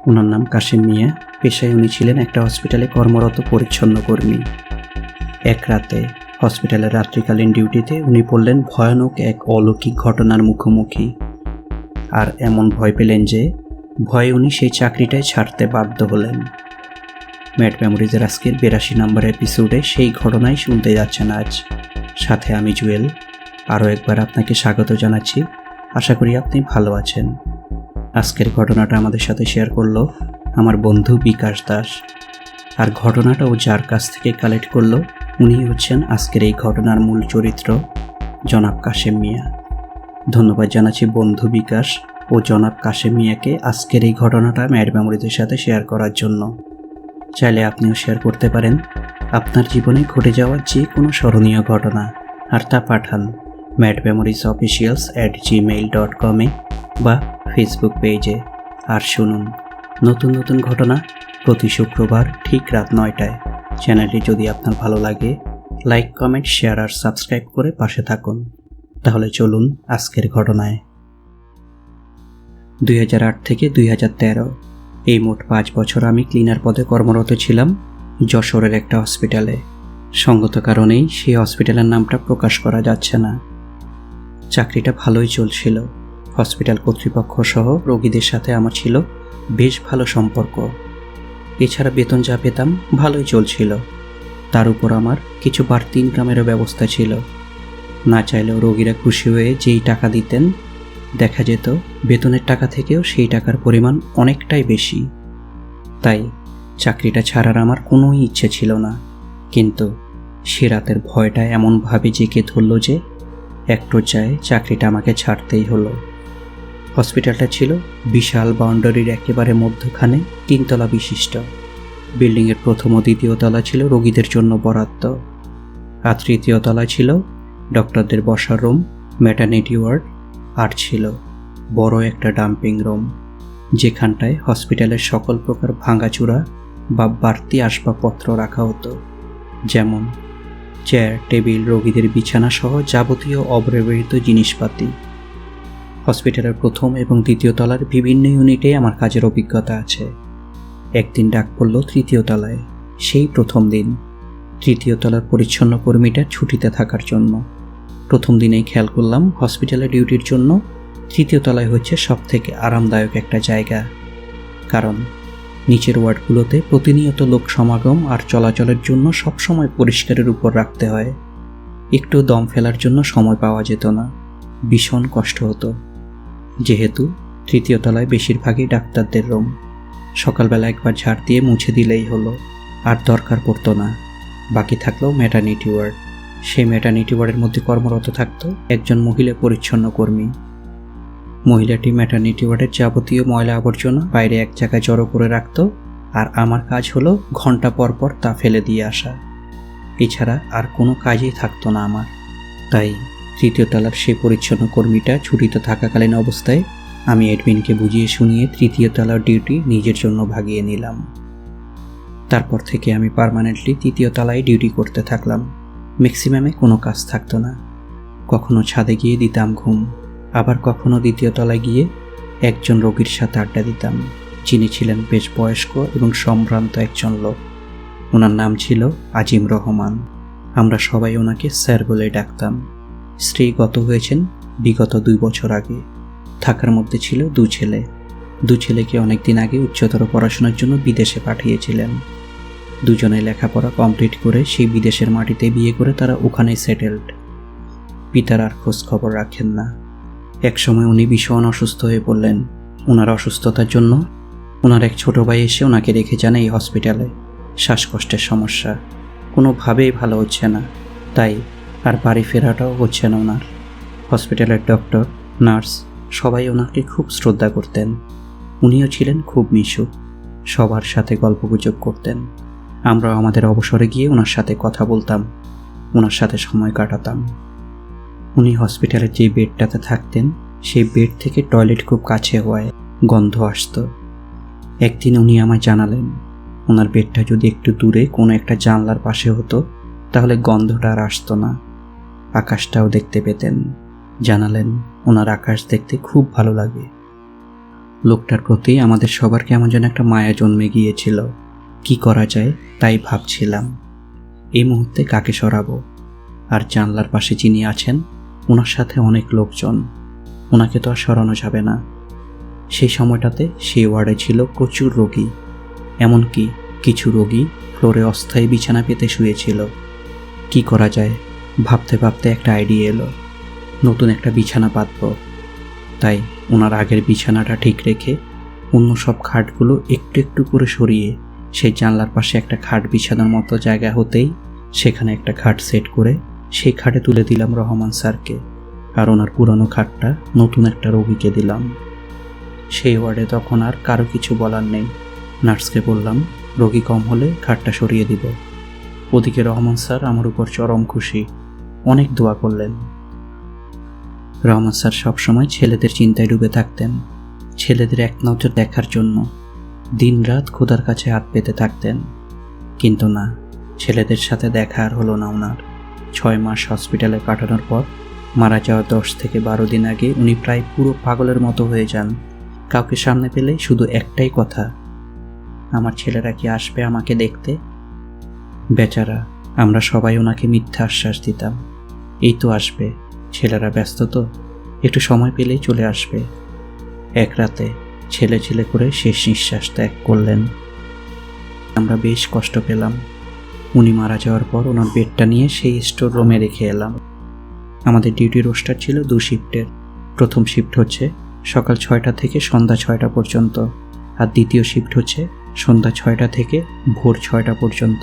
ওনার নাম কাশেম মিয়া। পেশায় উনি ছিলেন একটা হসপিটালে কর্মরত পরিচ্ছন্ন কর্মী। এক রাতে হসপিটালের রাত্রিকালীন ডিউটিতে উনি পড়লেন ভয়ানক এক অলৌকিক ঘটনার মুখোমুখি। আর এমন ভয় পেলেন যে ভয়ে উনি সেই চাকরিটাই ছাড়তে বাধ্য হলেন। ম্যাড মেমোরিজের আজকের 82 নম্বর এপিসোডে সেই ঘটনাই শুনতে যাচ্ছেন আজ। সাথে আমি জুয়েল। আরও একবার আপনাকে স্বাগত জানাচ্ছি। আশা করি আপনি ভালো আছেন। আজকের ঘটনাটা আমাদের সাথে শেয়ার করলো আমার বন্ধু বিকাশ দাস। আর ঘটনাটাও যার কাছ থেকে কালেক্ট করলো উনি হচ্ছেন আজকের এই ঘটনার মূল চরিত্র, জনাব কাশেম মিয়া। ধন্যবাদ জানাচ্ছি বন্ধু বিকাশ ও জনাব কাশেম মিয়াকে আজকের এই ঘটনাটা ম্যাড মেমোরিজের সাথে শেয়ার করার জন্য। চাইলে আপনিও শেয়ার করতে পারেন আপনার জীবনে ঘটে যাওয়া যে কোনো স্মরণীয় ঘটনা, আর তা পাঠান madmemories@gmail.com বা ফেসবুক পেজে। আর শুনুন নতুন নতুন ঘটনা প্রতি শুক্রবার ঠিক রাত 9টায়। চ্যানেলটি যদি আপনার ভালো লাগে লাইক, কমেন্ট, শেয়ার আর সাবস্ক্রাইব করে পাশে থাকুন। তাহলে চলুন আজকের ঘটনায়। 2008 থেকে 2013 এই মোট 5 বছর আমি ক্লিনার পদে কর্মরত ছিলাম যশোরের একটা হসপিটালে। সঙ্গত কারণেই সেই হসপিটালের নামটা প্রকাশ করা যাচ্ছে না। চাকরিটা ভালোই চলছিল। হসপিটাল কর্তৃপক্ষ সহ রোগীদের সাথে আমার ছিল বেশ ভালো সম্পর্ক। এছাড়া বেতন যা পেতাম ভালোই চলছিল। তার উপর আমার কিছু বাড়তি ইনকামেরও ব্যবস্থা ছিল। না চাইলেও রোগীরা খুশি হয়ে যেই টাকা দিতেন দেখা যেত বেতনের টাকা থেকেও সেই টাকার পরিমাণ অনেকটাই বেশি। তাই চাকরিটা ছাড়ার আমার কোনোই ইচ্ছে ছিল না। কিন্তু সে রাতের ভয়টা এমনভাবে জেঁকে ধরল যে এক পর্যায়ে চাকরিটা আমাকে ছাড়তেই হলো। হসপিটালটা ছিল বিশাল বাউন্ডারির একেবারে মধ্যখানে 3 তলা বিশিষ্ট। বিল্ডিংয়ের প্রথম ও দ্বিতীয় তলা ছিল রোগীদের জন্য বরাদ্দ, আর তৃতীয় তলা ছিল ডক্টরদের বসার রুম, ম্যাটারনিটি ওয়ার্ড, আর ছিল বড় একটা ডাম্পিং রুম, যেখানটায় হসপিটালের সকল প্রকার ভাঙাচুরা বা বাড়তি আসবাবপত্র রাখা হতো, যেমন চেয়ার, টেবিল, রোগীদের বিছানা সহ যাবতীয় অব্যবহৃত জিনিসপাতি। হসপিটালের প্রথম এবং দ্বিতীয় তলার বিভিন্ন ইউনিটে আমার কাজের অভিজ্ঞতা আছে। একদিন ডাক পড়ল তৃতীয় তলায়। সেই প্রথম দিন তৃতীয় তলার পরিচ্ছন্ন কর্মীটা ছুটিতে থাকার জন্য। প্রথম দিনেই খেয়াল করলাম হসপিটালের ডিউটির জন্য তৃতীয় তলায় হচ্ছে সবথেকে আরামদায়ক একটা জায়গা। কারণ নিচের ওয়ার্ডগুলোতে প্রতিনিয়ত লোক সমাগম আর চলাচলের জন্য সবসময় পরিষ্কারের উপর রাখতে হয়। একটু দম ফেলার জন্য সময় পাওয়া যেত না, ভীষণ কষ্ট হতো। যেহেতু তৃতীয় তলায় বেশিরভাগই ডাক্তারদের রুম, সকালবেলা একবার ঝাড় দিয়ে মুছে দিলেই হলো, আর দরকার পড়তো না। বাকি থাকলেও ম্যাটারনিটি ওয়ার্ড। সেই ম্যাটারনিটি ওয়ার্ডের মধ্যে কর্মরত থাকতো একজন মহিলা পরিচ্ছন্ন কর্মী। মহিলাটি ম্যাটারনিটি ওয়ার্ডের যাবতীয় ময়লা আবর্জনা বাইরে এক জায়গায় জড়ো করে রাখতো, আর আমার কাজ হলো ঘন্টা পর পর তা ফেলে দিয়ে আসা। এছাড়া আর কোনো কাজই থাকতো না আমার। তাই তৃতীয় তলার সেই পরিচ্ছন্ন কর্মীটা ছুটিতে থাকাকালীন অবস্থায় আমি অ্যাডমিনকে বুঝিয়ে শুনিয়ে তৃতীয় তলার ডিউটি নিজের জন্য ভাগিয়ে নিলাম। তারপর থেকে আমি পার্মানেন্টলি তৃতীয় তলায় ডিউটি করতে থাকলাম। ম্যাক্সিমামে কোনো কাজ থাকতো না। কখনো ছাদে গিয়ে দিতাম ঘুম, আবার কখনো দ্বিতীয় তলায় গিয়ে একজন রোগীর সাথে আড্ডা দিতাম, যিনি ছিলেন বেশ বয়স্ক এবং সম্ভ্রান্ত একজন লোক। ওনার নাম ছিল আজিম রহমান। আমরা সবাই ওনাকে স্যার বলে ডাকতাম। স্ত্রী গত হয়েছেন বিগত 2 বছর আগে। থাকার মধ্যে ছিল 2 ছেলে। 2 ছেলেকে অনেকদিন আগে উচ্চতর পড়াশোনার জন্য বিদেশে পাঠিয়েছিলেন। দুজনে লেখাপড়া কমপ্লিট করে সেই বিদেশের মাটিতে বিয়ে করে তারা ওখানেই সেটেলড। পিতার আর খোঁজ খবর রাখেন না। একসময় উনি ভীষণ অসুস্থ হয়ে পড়লেন। ওনার অসুস্থতার জন্য ওনার এক ছোট ভাই এসে ওনাকে রেখে যান এই হসপিটালে। শ্বাসকষ্টের সমস্যা, কোনোভাবেই ভালো হচ্ছে না, তাই আর বাড়ি ফেরাটাও হচ্ছে না ওনার। হসপিটালের ডক্টর, নার্স সবাই ওনাকে খুব শ্রদ্ধা করতেন। উনিও ছিলেন খুব মিশুক, সবার সাথে গল্পগুজব করতেন। আমরা আমাদের অবসরে গিয়ে ওনার সাথে কথা বলতাম, ওনার সাথে সময় কাটাতাম। উনি হসপিটালের যে বেডটাতে থাকতেন সেই বেড থেকে টয়লেট খুব কাছে হওয়ায় গন্ধ আসতো। একদিন উনি আমায় জানালেন ওনার বেডটা যদি একটু দূরে কোনো একটা জানলার পাশে হতো তাহলে গন্ধটা আর আসতো না। আকাশটাও দেখতে পেতেন। জানালেন ওনার আকাশ দেখতে খুব ভালো লাগে। লোকটার প্রতি আমাদের সবার কেমন যেন একটা মায়া জন্মে গিয়েছিল। কি করা যায় তাই ভাবছিলাম। এই মুহূর্তে কাকে সরাবো? আর জানলার পাশে যিনি আছেন ওনার সাথে অনেক লোকজন, ওনাকে তো আর সরানো যাবে না। সেই সময়টাতে সেই ওয়ার্ডে ছিল প্রচুর রোগী, এমনকি কিছু রোগী ফ্লোরে অস্থায়ী বিছানা পেতে শুয়েছিল। কি করা যায় ভাবতে ভাবতে একটা আইডিয়া এলো, নতুন একটা বিছানা পাতব। তাই ওনার আগের বিছানাটা ঠিক রেখে অন্য সব খাটগুলো একটু একটু করে সরিয়ে সেই জানলার পাশে একটা খাট বিছানার মতো জায়গা হতেই সেখানে একটা খাট সেট করে সেই খাটে তুলে দিলাম রহমান স্যারকে, আর ওনার পুরানো খাটটা নতুন একটা রোগীকে দিলাম। সেই ওয়ার্ডে তখন আর কারো কিছু বলার নেই। নার্সকে বললাম রোগী কম হলে খাটটা সরিয়ে দিব। ওদিকে রহমান স্যার আমার উপর চরম খুশি, অনেক দোয়া করলেন। রহমান স্যার সবসময় ছেলেদের চিন্তায় ডুবে থাকতেন, ছেলেদের এক নজর দেখার জন্য দিনরাত খোদার কাছে হাত পেতে থাকতেন। কিন্তু না, ছেলেদের সাথে দেখা আর হলো না ওনার। 6 মাস হসপিটালে কাটানোর পর মারা যাওয়ার 10 থেকে 12 দিন আগে উনি প্রায় পুরো পাগলের মতো হয়ে যান। কাউকে সামনে পেলে শুধু একটাই কথা, আমার ছেলেরা কি আসবে আমাকে দেখতে? বেচারা, আমরা সবাই ওনাকে মিথ্যা আশ্বাস দিতাম, এই তো আসবে, ছেলেরা ব্যস্ত তো, একটু সময় পেলেই চলে আসবে। এক রাতে ছেলে ছেলে করে শেষ নিঃশ্বাস ত্যাগ করলেন। আমরা বেশ কষ্ট পেলাম। উনি মারা যাওয়ার পর ওনার বেডটা নিয়ে সেই স্টোর রুমে রেখে এলাম। আমাদের ডিউটি রোস্টার ছিল 2 শিফটের। প্রথম শিফট হচ্ছে সকাল 6টা থেকে সন্ধ্যা 6টা পর্যন্ত, আর দ্বিতীয় শিফট হচ্ছে সন্ধ্যা 6টা থেকে ভোর 6টা পর্যন্ত।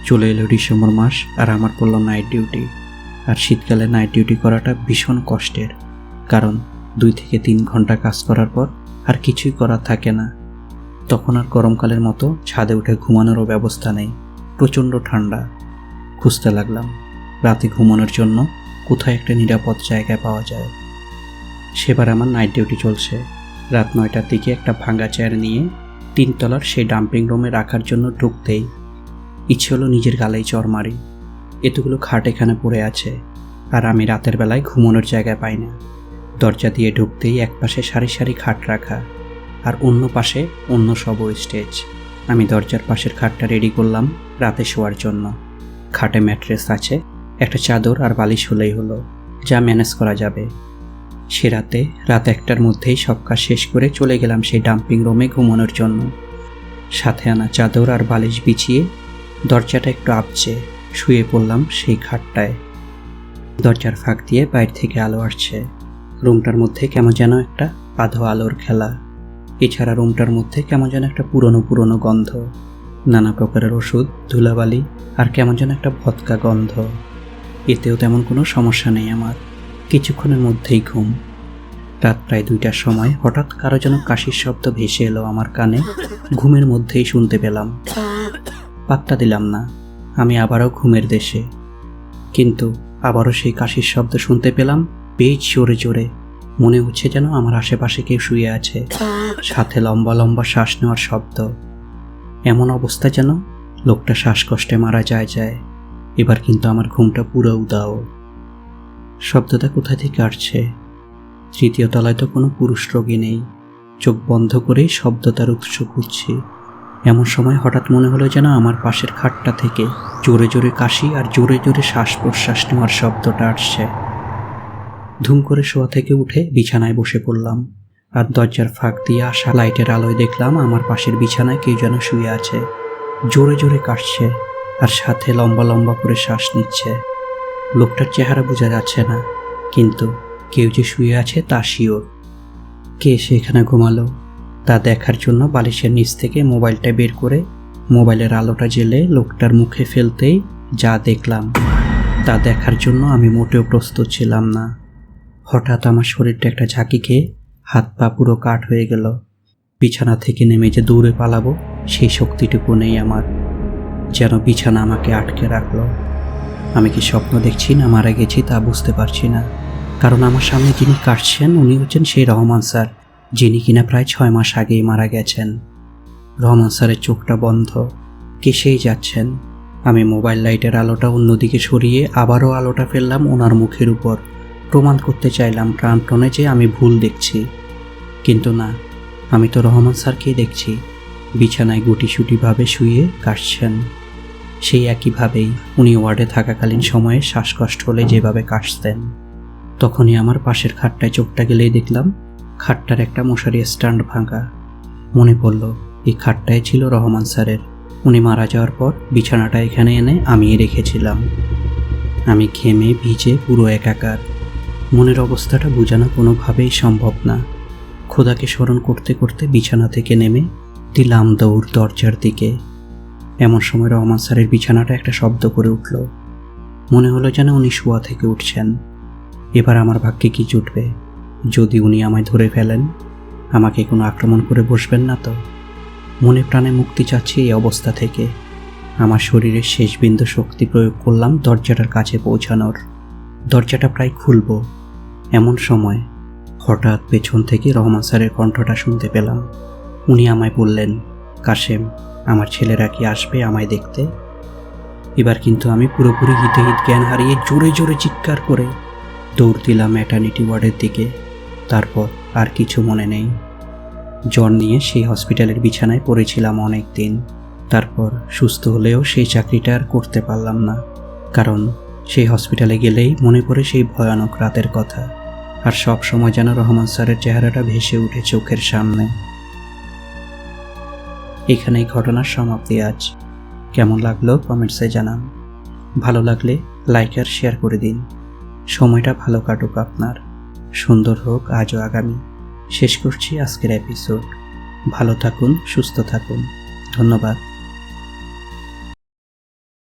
চলে এলো ডিসেম্বর মাস, আর আমার পড়ল নাইট ডিউটি। আর শীতকালে নাইট ডিউটি করাটা ভীষণ কষ্টের, কারণ 2 থেকে 3 ঘন্টা কাজ করার পর আর কিছুই করার থাকে না। তখন আর গরমকালের মতো ছাদে উঠে ঘুমানোরও ব্যবস্থা নেই, প্রচণ্ড ঠান্ডা। খুঁজতে লাগলাম রাতে ঘুমানোর জন্য কোথায় একটা নিরাপদ জায়গা পাওয়া যায়। সেবার আমার নাইট ডিউটি চলছে। রাত 9টার দিকে একটা ভাঙা চেয়ার নিয়ে 3 তলার সেই ডাম্পিং রুমে রাখার জন্য ঢুকতেই ইচ্ছে হলো নিজের গালেই চড় মারি। এতগুলো খাট এখানে পড়ে আছে, আর আমি রাতের বেলায় ঘুমানোর জায়গা পাই না। দরজা দিয়ে ঢুকতেই এক পাশে সারি সারি খাট রাখা, আর অন্য পাশে অন্য সব স্টেজ। আমি দরজার পাশের খাটটা রেডি করলাম রাতে শোয়ার জন্য। খাটে ম্যাট্রেস আছে, একটা চাদর আর বালিশ হলেই হলো, যা ম্যানেজ করা যাবে। সে রাতে রাত 1টার মধ্যেই সব কাজ শেষ করে চলে গেলাম সেই ডাম্পিং রুমে ঘুমানোর জন্য। সাথে আনা চাদর আর বালিশ বিছিয়ে দরজাটা একটু আপচে শুয়ে পড়লাম সেই খাটটায়। দরজার ফাঁক দিয়ে বাইরে থেকে আলো আসছে। রুমটার মধ্যে কেমন যেন একটা আধো আলোর খেলা। এছাড়া রুমটার মধ্যে কেমন যেন একটা পুরনো পুরনো গন্ধ, নানা প্রকারের ওষুধ, ধুলাবালি আর কেমন যেন একটা ভদকা গন্ধ। এতেও তেমন কোনো সমস্যা নেই আমার, কিছুক্ষণের মধ্যেই ঘুম। রাত প্রায় 2টার সময় হঠাৎ কারো যেন কাশির শব্দ ভেসে এলো আমার কানে। ঘুমের মধ্যেই শুনতে পেলাম। পাত্তা দিলাম না, আমি আবারও ঘুমের দেশে। কিন্তু আবারও সেই কাশির শব্দ শুনতে পেলাম বেশ জোরে জোরে। মনে হচ্ছে যেন আমার আশেপাশে কেউ শুয়ে আছে, সাথে লম্বা লম্বা শ্বাস নেওয়ার শব্দ। এমন অবস্থা যেন লোকটা শ্বাসকষ্টে মারা যায়। এবার কিন্তু আমার ঘুমটা পুরো উদাও। শব্দটা কোথা থেকে আসছে? 3য় তলায় তো কোনো পুরুষ রোগী নেই। চোখ বন্ধ করেই শব্দটার উৎস খুঁজছি। এমন সময় হঠাৎ মনে হলো যেন আমার পাশের খাটটা থেকে জোরে জোরে কাশি আর জোরে জোরে শ্বাস প্রশ্বাস নেওয়ার শব্দটা আসছে। ধুম করে শোয়া থেকে উঠে বিছানায় বসে পড়লাম, আর দরজার ফাঁক দিয়ে আসা লাইটের আলোয় দেখলাম আমার পাশের বিছানায় কেউ যেন শুয়ে আছে। জোরে জোরে কাশছে আর সাথে লম্বা লম্বা করে শ্বাস নিচ্ছে। লোকটার চেহারা বোঝা যাচ্ছে না, কিন্তু কেউ যে শুয়ে আছে তা শিওর। কে সেখানে ঘুমালো তা দেখার জন্য বালিশের নিচ থেকে মোবাইলটা বের করে মোবাইলের আলোটা জ্বেলে লোকটার মুখে ফেলতেই যা দেখলাম তা দেখার জন্য আমি মোটেও প্রস্তুত ছিলাম না। হঠাৎ আমার শরীরটা একটা ঝাঁকি খেয়ে হাত পা পুরো কাঠ হয়ে গেল। বিছানা থেকে নেমে যে দৌড়ে পালাবো সেই শক্তিটুকু নেই আমার। যেন বিছানা আমাকে আটকে রাখলো। আমি কি স্বপ্ন দেখছি না মারা গেছি তা বুঝতে পারছি না, কারণ আমার সামনে যিনি কাটছেন উনি হচ্ছেন সেই রহমান স্যার, যিনি কিনা প্রায় 6 মাস আগেই মারা গেছেন। রহমান স্যারের চোখটা বন্ধ, কেসেই যাচ্ছেন। আমি মোবাইল লাইটের আলোটা অন্যদিকে সরিয়ে আবারও আলোটা ফেললাম ওনার মুখের উপর। প্রমাণ করতে চাইলাম প্রাণপণে যে আমি ভুল দেখছি। কিন্তু না, আমি তো রহমান স্যারকেই দেখছি বিছানায় গুটিসুটিভাবে শুয়ে কাশছেন। সেই একইভাবেই উনি ওয়ার্ডে থাকাকালীন সময়ে শ্বাসকষ্ট হলে যেভাবে কাশতেন। তখনই আমার পাশের খাটটায় চোখটা গেলেই দেখলাম খাটটার একটা মশারি স্ট্যান্ড ভাঙা। মনে পড়ল এই খাটটাই ছিল রহমান স্যারের। উনি মারা যাওয়ার পর বিছানাটা এখানে এনে আমিই রেখেছিলাম। আমি ঘেমে ভিজে পুরো একাকার। মনের অবস্থাটা বোঝানো কোনোভাবেই সম্ভব না। খোদাকে স্মরণ করতে করতে বিছানা থেকে নেমে দিলাম দৌড় দরজার দিকে। এমন সময় রহমান স্যারের বিছানাটা একটা শব্দ করে উঠল। মনে হলো যেন উনি শোয়া থেকে উঠছেন। এবার আমার ভাগ্যে কি জুটবে? যদি উনি আমায় ধরে ফেলেন, আমাকে কোনো আক্রমণ করে বসবেন না তো? মনে প্রাণে মুক্তি চাচ্ছি এই অবস্থা থেকে। আমার শরীরের শেষ বিন্দু শক্তি প্রয়োগ করলাম দরজাটার কাছে পৌঁছানোর। দরজাটা প্রায় খুলব, এমন সময় হঠাৎ পেছন থেকে রহমান স্যারের কণ্ঠটা শুনতে পেলাম। উনি আমায় বললেন, কাশেম, আমার ছেলেরা কি আসবে আমায় দেখতে? এবার কিন্তু আমি পুরোপুরি হিতে জ্ঞান হারিয়ে জোরে জোরে চিৎকার করে দৌড় দিলাম ম্যাটার্নিটি ওয়ার্ডের দিকে। তারপর আর কিছু মনে নেই। জ্বর নিয়ে সেই হসপিটালের বিছানায় পড়েছিলাম অনেক দিন। তারপর সুস্থ হলেও সেই চাকরিটা আর করতে পারলাম না, কারণ সেই হসপিটালে গেলেই মনে পড়ে সেই ভয়ানক রাতের কথা। আর সব সময় যেন রহমান স্যারের চেহারাটা ভেসে উঠে চোখের সামনে। এখানেই ঘটনার সমাপ্তি আজ। কেমন লাগলো কমেন্টসে জানান। ভালো লাগলে লাইক আর শেয়ার করে দিন। সময়টা ভালো কাটুক আপনার, সুন্দর হোক আজও আগামী। শেষ করছি আজকের এপিসোড। ভালো থাকুন, সুস্থ থাকুন। ধন্যবাদ।